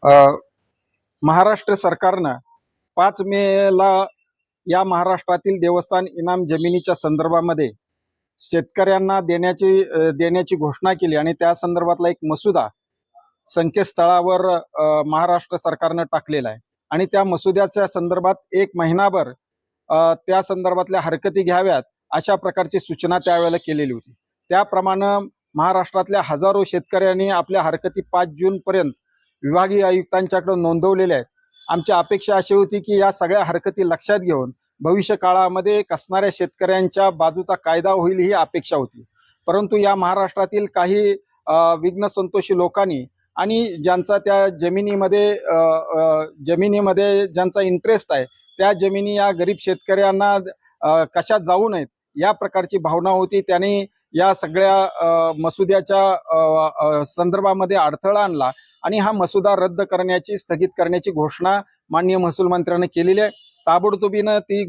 अ, महाराष्ट्र सरकारनं 5 मेला या महाराष्ट्रातील देवस्थान इनाम जमिनीच्या संदर्भामध्ये शेतकऱ्यांना देण्याची घोषणा केली आणि त्या संदर्भातला एक मसुदा संकेतस्थळावर महाराष्ट्र सरकारनं टाकलेला आहे आणि त्या मसुद्याच्या संदर्भात 1 महिनाभर त्या संदर्भातल्या हरकती घ्याव्यात अशा प्रकारची सूचना त्यावेळेला केलेली होती. त्याप्रमाणे महाराष्ट्रातल्या हजारो शेतकऱ्यांनी आपल्या हरकती 5 जून पर्यंत विभागीय आयुक्तांच्याकडे नोंदवलेल्या आहेत. आमची अपेक्षा अशी होती की या सगळ्या हरकती लक्षात घेऊन भविष्य काळामध्ये कसणाऱ्या शेतकऱ्यांच्या बाजूचा कायदा होईल ही अपेक्षा होती. परंतु या महाराष्ट्रातील काही विघ्नसंतोषी लोकांनी आणि ज्यांचा त्या जमिनीमध्ये ज्यांचा इंटरेस्ट आहे त्या जमिनी या गरीब शेतकऱ्यांना कशा जाऊ नयेत या प्रकारची भावना होती. त्यांनी या सगळ्या मसुद्याच्या संदर्भामध्ये अडथळा आणला आणि हा मसुदा रद्द करण्याची स्थगित करण्याची घोषणा माननीय महसूल मंत्र्यांनी केलेली आहे. ताबडतोबीनं ती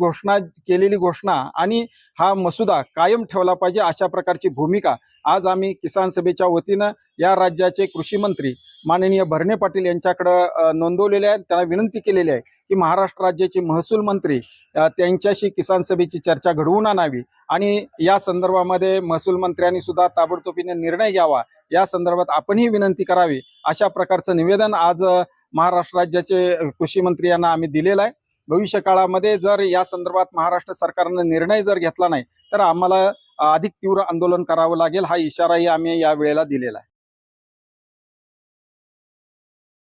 केलेली घोषणा आणि हा मसुदा कायम ठेवला पाहिजे अशा प्रकारची भूमिका आज आम्ही किसान सभेच्या वतीनं या राज्याचे कृषी मंत्री माननीय भरणे पाटील यांच्याकडे नोंदवलेले आहे. त्यांना विनंती केलेली आहे की महाराष्ट्र राज्याचे महसूल मंत्री त्यांच्याशी किसान सभेची चर्चा घडवून आणावी आणि या संदर्भामध्ये महसूल मंत्र्यांनी सुद्धा ताबडतोबीने निर्णय घ्यावा या संदर्भात आपणही विनंती करावी अशा प्रकारचं निवेदन आज महाराष्ट्र राज्याचे कृषी मंत्री यांना आम्ही दिलेलं आहे. भविष्य काळामध्ये जर या संदर्भात महाराष्ट्र सरकारनं निर्णय जर घेतला नाही तर आम्हाला अधिक तीव्र आंदोलन करावं लागेल हा इशाराही आम्ही या वेळेला दिलेला आहे.